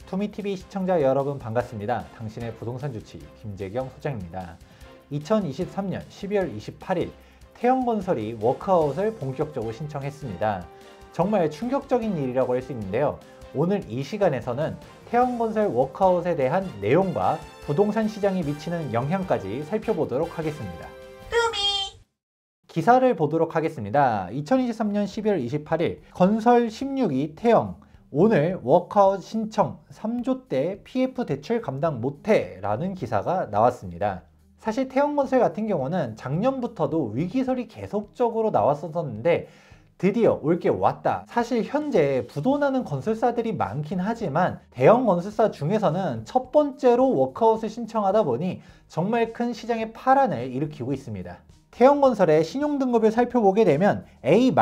투미TV 시청자 여러분 반갑습니다. 당신의 부동산 주치 김재경 소장입니다. 2023년 12월 28일 태영건설이 워크아웃을 본격적으로 신청했습니다. 정말 충격적인 일이라고 할 수 있는데요. 오늘 이 시간에서는 태영건설 워크아웃에 대한 내용과 부동산 시장에 미치는 영향까지 살펴보도록 하겠습니다. 기사를 보도록 하겠습니다. 2023년 12월 28일 건설 16위 태영 오늘 워크아웃 신청 3조대 PF 대출 감당 못해 라는 기사가 나왔습니다. 사실 태영건설 같은 경우는 작년부터도 위기설이 계속적으로 나왔었는데 드디어 올 게 왔다. 사실 현재 부도나는 건설사들이 많긴 하지만 대형 건설사 중에서는 첫 번째로 워크아웃을 신청하다 보니 정말 큰 시장의 파란을 일으키고 있습니다. 태영건설의 신용등급을 살펴보게 되면 A-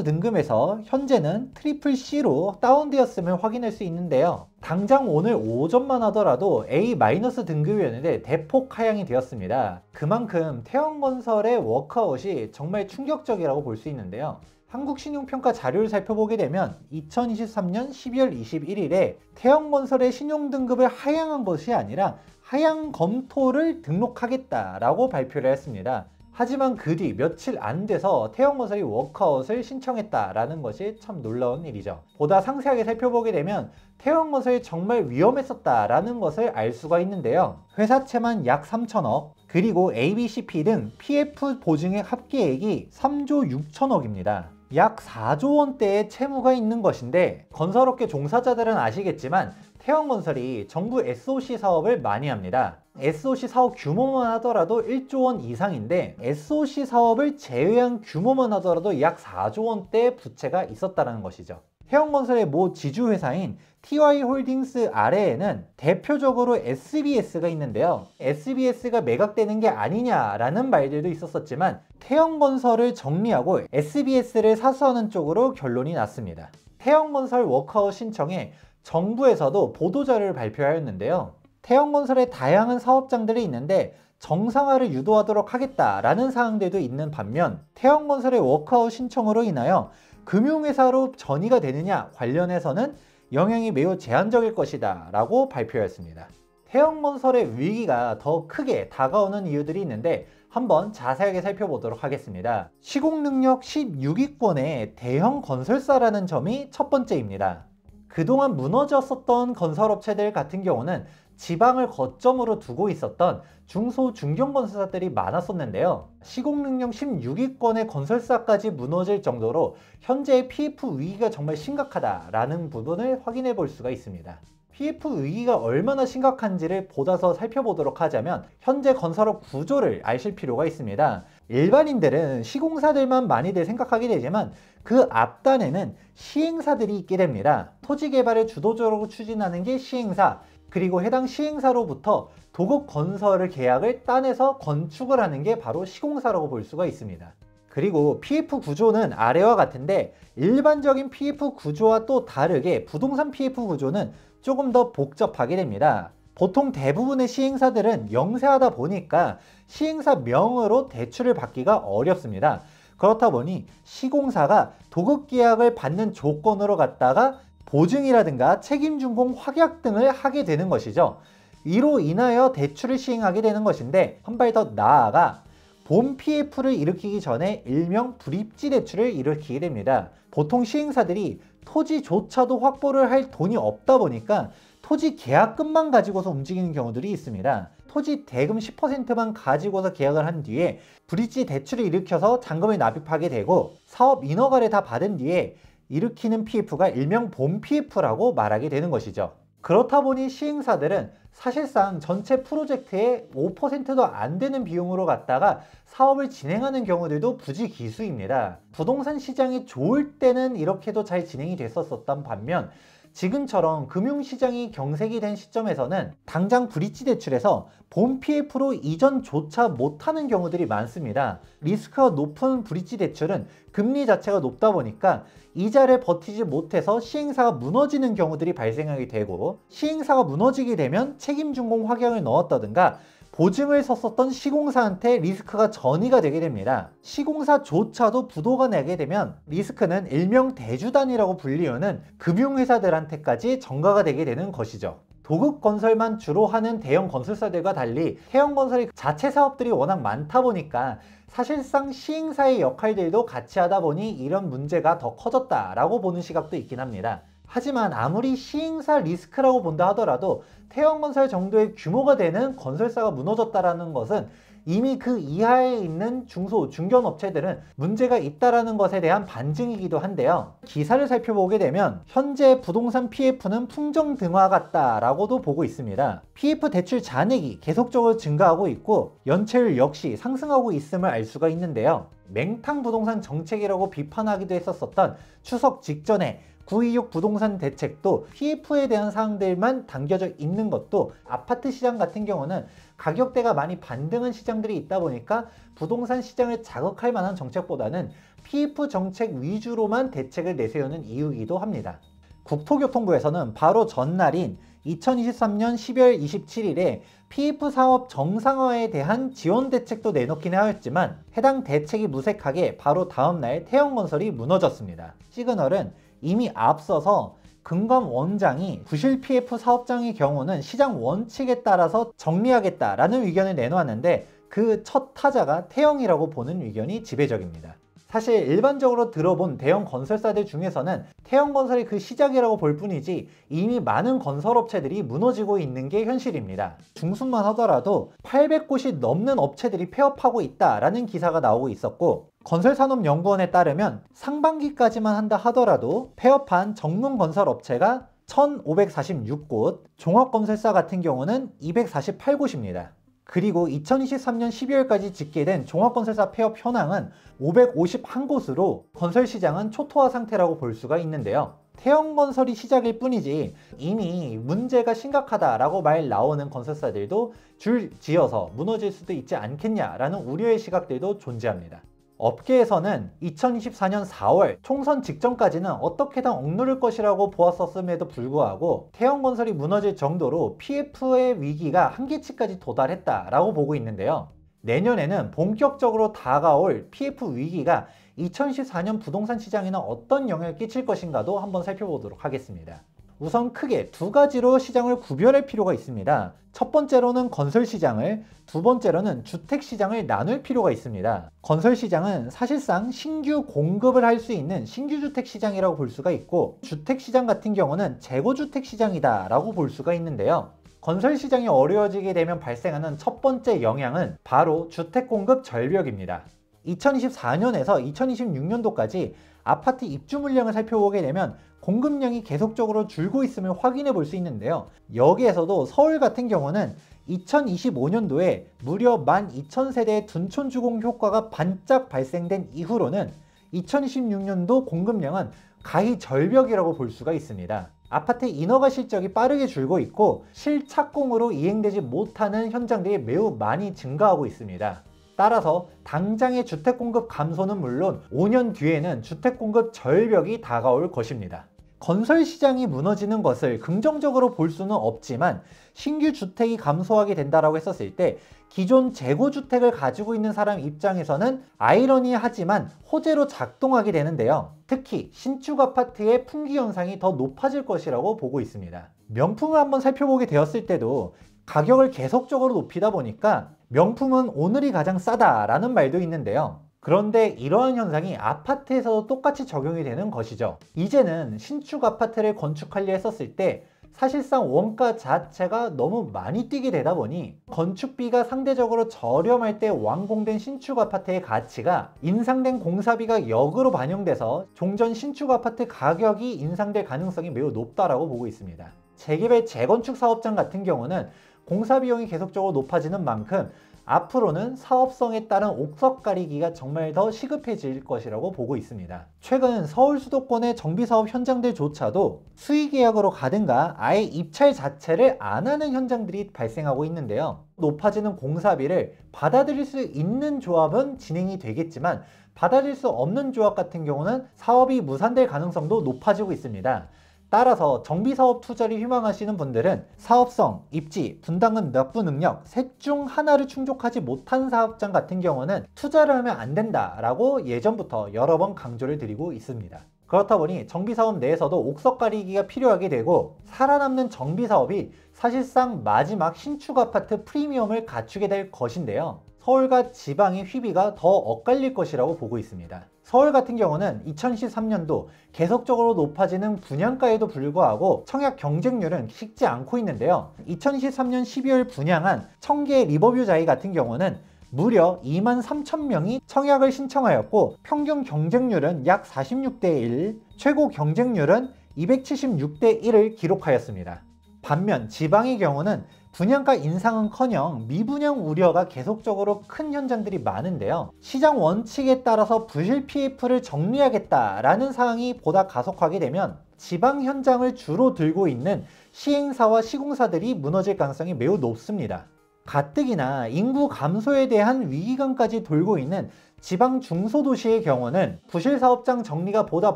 등급에서 현재는 CCC로 다운되었음을 확인할 수 있는데요. 당장 오늘 오전만 하더라도 A- 등급이었는데 대폭 하향이 되었습니다. 그만큼 태영건설의 워크아웃이 정말 충격적이라고 볼 수 있는데요. 한국신용평가 자료를 살펴보게 되면 2023년 12월 21일에 태영건설의 신용등급을 하향한 것이 아니라 하향 검토를 등록하겠다라고 발표를 했습니다. 하지만 그 뒤 며칠 안 돼서 태영건설이 워크아웃을 신청했다라는 것이 참 놀라운 일이죠. 보다 상세하게 살펴보게 되면 태영건설이 정말 위험했었다라는 것을 알 수가 있는데요. 회사채만 약 3천억, 그리고 ABCP 등 PF 보증액 합계액이 3조 6천억입니다. 약 4조 원대의 채무가 있는 것인데 건설업계 종사자들은 아시겠지만 태영건설이 정부 SOC 사업을 많이 합니다. SOC 사업 규모만 하더라도 1조 원 이상인데 SOC 사업을 제외한 규모만 하더라도 약 4조 원대의 부채가 있었다는 것이죠. 태영건설의 모 지주회사인 TY홀딩스 아래에는 대표적으로 SBS가 있는데요. SBS가 매각되는 게 아니냐라는 말들도 있었지만 태영건설을 정리하고 SBS를 사수하는 쪽으로 결론이 났습니다. 태영건설 워크아웃 신청에 정부에서도 보도자료를 발표하였는데요. 태영건설의 다양한 사업장들이 있는데 정상화를 유도하도록 하겠다라는 사항들도 있는 반면 태영건설의 워크아웃 신청으로 인하여 금융회사로 전이가 되느냐 관련해서는 영향이 매우 제한적일 것이다 라고 발표했습니다. 태영건설의 위기가 더 크게 다가오는 이유들이 있는데 한번 자세하게 살펴보도록 하겠습니다. 시공능력 16위권의 대형 건설사라는 점이 첫 번째입니다. 그동안 무너졌었던 건설업체들 같은 경우는 지방을 거점으로 두고 있었던 중소 중견 건설사들이 많았었는데요. 시공능력 16위권의 건설사까지 무너질 정도로 현재의 PF 위기가 정말 심각하다라는 부분을 확인해 볼 수가 있습니다. PF 위기가 얼마나 심각한지를 보다 더 살펴보도록 하자면 현재 건설업 구조를 아실 필요가 있습니다. 일반인들은 시공사들만 많이들 생각하게 되지만 그 앞단에는 시행사들이 있게 됩니다. 토지 개발을 주도적으로 추진하는 게 시행사, 그리고 해당 시행사로부터 도급 건설을 계약을 따내서 건축을 하는 게 바로 시공사라고 볼 수가 있습니다. 그리고 PF 구조는 아래와 같은데 일반적인 PF 구조와 또 다르게 부동산 PF 구조는 조금 더 복잡하게 됩니다. 보통 대부분의 시행사들은 영세하다 보니까 시행사 명으로 대출을 받기가 어렵습니다. 그렇다 보니 시공사가 도급 계약을 받는 조건으로 갖다가 보증이라든가 책임준공 확약 등을 하게 되는 것이죠. 이로 인하여 대출을 시행하게 되는 것인데 한 발 더 나아가 본 PF를 일으키기 전에 일명 불입지 대출을 일으키게 됩니다. 보통 시행사들이 토지조차도 확보를 할 돈이 없다 보니까 토지 계약금만 가지고서 움직이는 경우들이 있습니다. 토지 대금 10%만 가지고서 계약을 한 뒤에 불입지 대출을 일으켜서 잔금을 납입하게 되고 사업 인허가를 다 받은 뒤에 일으키는 PF가 일명 본 PF라고 말하게 되는 것이죠. 그렇다 보니 시행사들은 사실상 전체 프로젝트의 5%도 안 되는 비용으로 갖다가 사업을 진행하는 경우들도 부지기수입니다. 부동산 시장이 좋을 때는 이렇게도 잘 진행이 됐었던 반면 지금처럼 금융시장이 경색이 된 시점에서는 당장 브릿지 대출에서 본 PF로 이전조차 못하는 경우들이 많습니다. 리스크가 높은 브릿지 대출은 금리 자체가 높다 보니까 이자를 버티지 못해서 시행사가 무너지는 경우들이 발생하게 되고 시행사가 무너지게 되면 책임준공 확약을 넣었다든가 보증을 섰었던 시공사한테 리스크가 전이가 되게 됩니다. 시공사조차도 부도가 나게 되면 리스크는 일명 대주단이라고 불리우는 금융회사들한테까지 전가가 되게 되는 것이죠. 도급 건설만 주로 하는 대형 건설사들과 달리 태형건설의 자체 사업들이 워낙 많다 보니까 사실상 시행사의 역할들도 같이 하다 보니 이런 문제가 더 커졌다라고 보는 시각도 있긴 합니다. 하지만 아무리 시행사 리스크라고 본다 하더라도 태형건설 정도의 규모가 되는 건설사가 무너졌다는 것은 이미 그 이하에 있는 중소, 중견 업체들은 문제가 있다는 것에 대한 반증이기도 한데요. 기사를 살펴보게 되면 현재 부동산 PF는 풍정등화 같다라고도 보고 있습니다. PF 대출 잔액이 계속적으로 증가하고 있고 연체율 역시 상승하고 있음을 알 수가 있는데요. 맹탕 부동산 정책이라고 비판하기도 했었던 추석 직전에 926 부동산 대책도 PF에 대한 사항들만 담겨져 있는 것도 아파트 시장 같은 경우는 가격대가 많이 반등한 시장들이 있다 보니까 부동산 시장을 자극할 만한 정책보다는 PF 정책 위주로만 대책을 내세우는 이유이기도 합니다. 국토교통부에서는 바로 전날인 2023년 12월 27일에 PF 사업 정상화에 대한 지원 대책도 내놓긴 하였지만 해당 대책이 무색하게 바로 다음날 태형건설이 무너졌습니다. 시그널은 이미 앞서서 금감 원장이 부실 PF 사업장의 경우는 시장 원칙에 따라서 정리하겠다라는 의견을 내놓았는데 그 첫 타자가 태형이라고 보는 의견이 지배적입니다. 사실 일반적으로 들어본 대형 건설사들 중에서는 태형건설이 그 시작이라고 볼 뿐이지 이미 많은 건설업체들이 무너지고 있는 게 현실입니다. 중순만 하더라도 800곳이 넘는 업체들이 폐업하고 있다라는 기사가 나오고 있었고 건설산업연구원에 따르면 상반기까지만 한다 하더라도 폐업한 전문건설업체가 1546곳, 종합건설사 같은 경우는 248곳입니다. 그리고 2023년 12월까지 집계된 종합건설사 폐업 현황은 551곳으로 건설시장은 초토화 상태라고 볼 수가 있는데요. 태형건설이 시작일 뿐이지 이미 문제가 심각하다라고 말 나오는 건설사들도 줄 지어서 무너질 수도 있지 않겠냐라는 우려의 시각들도 존재합니다. 업계에서는 2024년 4월 총선 직전까지는 어떻게든 억누를 것이라고 보았었음에도 불구하고 태형건설이 무너질 정도로 PF의 위기가 한계치까지 도달했다라고 보고 있는데요. 내년에는 본격적으로 다가올 PF 위기가 2014년 부동산 시장에는 어떤 영향을 끼칠 것인가도 한번 살펴보도록 하겠습니다. 우선 크게 두 가지로 시장을 구별할 필요가 있습니다. 첫 번째로는 건설시장을, 두 번째로는 주택시장을 나눌 필요가 있습니다. 건설시장은 사실상 신규 공급을 할 수 있는 신규주택시장이라고 볼 수가 있고 주택시장 같은 경우는 재고주택시장이다 라고 볼 수가 있는데요. 건설시장이 어려워지게 되면 발생하는 첫 번째 영향은 바로 주택공급 절벽입니다. 2024년에서 2026년도까지 아파트 입주 물량을 살펴보게 되면 공급량이 계속적으로 줄고 있음을 확인해 볼 수 있는데요. 여기에서도 서울 같은 경우는 2025년도에 무려 12,000세대의 둔촌주공 효과가 반짝 발생된 이후로는 2026년도 공급량은 가히 절벽이라고 볼 수가 있습니다. 아파트 인허가 실적이 빠르게 줄고 있고 실착공으로 이행되지 못하는 현장들이 매우 많이 증가하고 있습니다. 따라서 당장의 주택공급 감소는 물론 5년 뒤에는 주택공급 절벽이 다가올 것입니다. 건설시장이 무너지는 것을 긍정적으로 볼 수는 없지만 신규 주택이 감소하게 된다고 했었을 때 기존 재고주택을 가지고 있는 사람 입장에서는 아이러니하지만 호재로 작동하게 되는데요. 특히 신축 아파트의 품귀 현상이 더 높아질 것이라고 보고 있습니다. 명품을 한번 살펴보게 되었을 때도 가격을 계속적으로 높이다 보니까 명품은 오늘이 가장 싸다라는 말도 있는데요. 그런데 이러한 현상이 아파트에서도 똑같이 적용이 되는 것이죠. 이제는 신축 아파트를 건축하려 했었을 때 사실상 원가 자체가 너무 많이 뛰게 되다 보니 건축비가 상대적으로 저렴할 때 완공된 신축 아파트의 가치가 인상된 공사비가 역으로 반영돼서 종전 신축 아파트 가격이 인상될 가능성이 매우 높다라고 보고 있습니다. 재개발 재건축 사업장 같은 경우는 공사 비용이 계속적으로 높아지는 만큼 앞으로는 사업성에 따른 옥석 가리기가 정말 더 시급해질 것이라고 보고 있습니다. 최근 서울 수도권의 정비사업 현장들조차도 수의계약으로 가든가 아예 입찰 자체를 안 하는 현장들이 발생하고 있는데요. 높아지는 공사비를 받아들일 수 있는 조합은 진행이 되겠지만 받아들일 수 없는 조합 같은 경우는 사업이 무산될 가능성도 높아지고 있습니다. 따라서 정비사업 투자를 희망하시는 분들은 사업성, 입지, 분담금 납부 능력 셋 중 하나를 충족하지 못한 사업장 같은 경우는 투자를 하면 안 된다라고 예전부터 여러 번 강조를 드리고 있습니다. 그렇다 보니 정비사업 내에서도 옥석 가리기가 필요하게 되고 살아남는 정비사업이 사실상 마지막 신축 아파트 프리미엄을 갖추게 될 것인데요. 서울과 지방의 휘비가 더 엇갈릴 것이라고 보고 있습니다. 서울 같은 경우는 2013년도 계속적으로 높아지는 분양가에도 불구하고 청약 경쟁률은 식지 않고 있는데요. 2023년 12월 분양한 청계 리버뷰 자이 같은 경우는 무려 23,000명이 청약을 신청하였고 평균 경쟁률은 약 46대 1, 최고 경쟁률은 276대 1을 기록하였습니다. 반면 지방의 경우는 분양가 인상은커녕 미분양 우려가 계속적으로 큰 현장들이 많은데요. 시장 원칙에 따라서 부실 PF를 정리하겠다라는 사항이 보다 가속화하게 되면 지방 현장을 주로 들고 있는 시행사와 시공사들이 무너질 가능성이 매우 높습니다. 가뜩이나 인구 감소에 대한 위기감까지 돌고 있는 지방 중소도시의 경우는 부실사업장 정리가 보다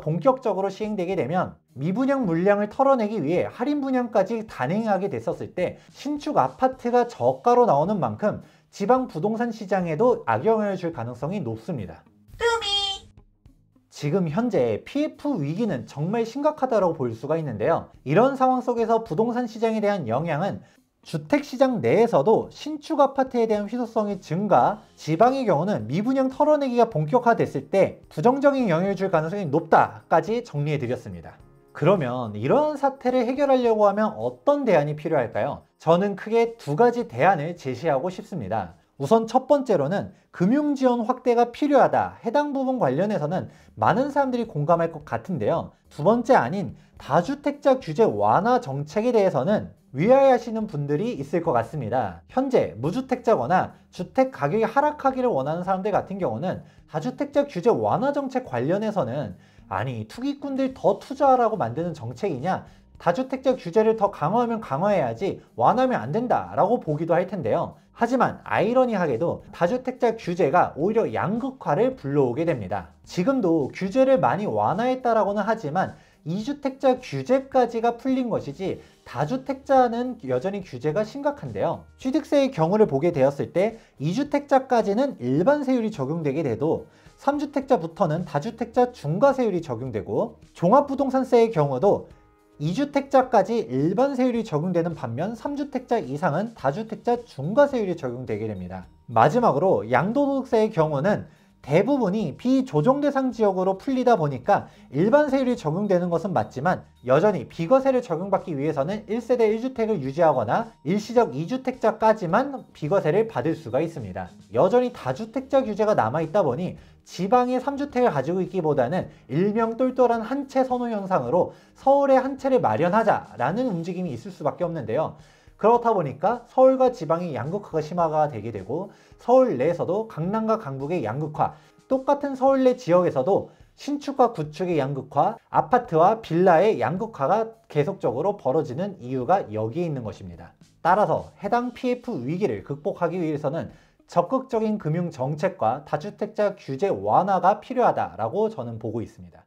본격적으로 시행되게 되면 미분양 물량을 털어내기 위해 할인 분양까지 단행하게 됐었을 때 신축 아파트가 저가로 나오는 만큼 지방 부동산 시장에도 악영향을 줄 가능성이 높습니다. 지금 현재 PF 위기는 정말 심각하다고 볼 수가 있는데요. 이런 상황 속에서 부동산 시장에 대한 영향은 주택시장 내에서도 신축 아파트에 대한 희소성의 증가, 지방의 경우는 미분양 털어내기가 본격화됐을 때 부정적인 영향을 줄 가능성이 높다까지 정리해 드렸습니다. 그러면 이러한 사태를 해결하려고 하면 어떤 대안이 필요할까요? 저는 크게 두 가지 대안을 제시하고 싶습니다. 우선 첫 번째로는 금융지원 확대가 필요하다. 해당 부분 관련해서는 많은 사람들이 공감할 것 같은데요. 두 번째 아닌 다주택자 규제 완화 정책에 대해서는 위하여하시는 분들이 있을 것 같습니다. 현재 무주택자거나 주택 가격이 하락하기를 원하는 사람들 같은 경우는 다주택자 규제 완화 정책 관련해서는 아니 투기꾼들 더 투자하라고 만드는 정책이냐, 다주택자 규제를 더 강화하면 강화해야지 완화하면 안 된다라고 보기도 할 텐데요. 하지만 아이러니하게도 다주택자 규제가 오히려 양극화를 불러오게 됩니다. 지금도 규제를 많이 완화했다라고는 하지만 2주택자 규제까지가 풀린 것이지 다주택자는 여전히 규제가 심각한데요. 취득세의 경우를 보게 되었을 때 2주택자까지는 일반 세율이 적용되게 돼도 3주택자부터는 다주택자 중과세율이 적용되고 종합부동산세의 경우도 2주택자까지 일반 세율이 적용되는 반면 3주택자 이상은 다주택자 중과세율이 적용되게 됩니다. 마지막으로 양도소득세의 경우는 대부분이 비조정대상 지역으로 풀리다 보니까 일반 세율이 적용되는 것은 맞지만 여전히 비과세를 적용받기 위해서는 1세대 1주택을 유지하거나 일시적 2주택자까지만 비과세를 받을 수가 있습니다. 여전히 다주택자 규제가 남아있다 보니 지방의 3주택을 가지고 있기보다는 일명 똘똘한 한 채 선호 현상으로 서울에 한 채를 마련하자라는 움직임이 있을 수밖에 없는데요. 그렇다 보니까 서울과 지방의 양극화가 심화가 되게 되고 서울 내에서도 강남과 강북의 양극화, 똑같은 서울 내 지역에서도 신축과 구축의 양극화, 아파트와 빌라의 양극화가 계속적으로 벌어지는 이유가 여기에 있는 것입니다. 따라서 해당 PF 위기를 극복하기 위해서는 적극적인 금융 정책과 다주택자 규제 완화가 필요하다라고 저는 보고 있습니다.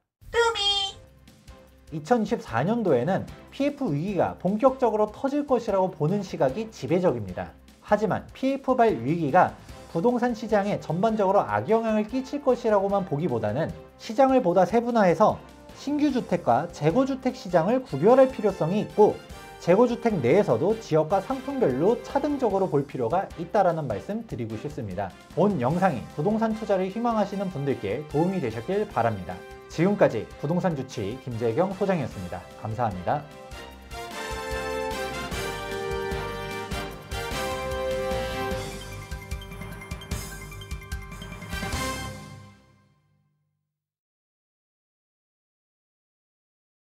2024년도에는 PF 위기가 본격적으로 터질 것이라고 보는 시각이 지배적입니다. 하지만 PF발 위기가 부동산 시장에 전반적으로 악영향을 끼칠 것이라고만 보기보다는 시장을 보다 세분화해서 신규 주택과 재고주택 시장을 구별할 필요성이 있고 재고주택 내에서도 지역과 상품별로 차등적으로 볼 필요가 있다는 말씀 드리고 싶습니다. 본 영상이 부동산 투자를 희망하시는 분들께 도움이 되셨길 바랍니다. 지금까지 부동산 주치 김재경 소장이었습니다. 감사합니다.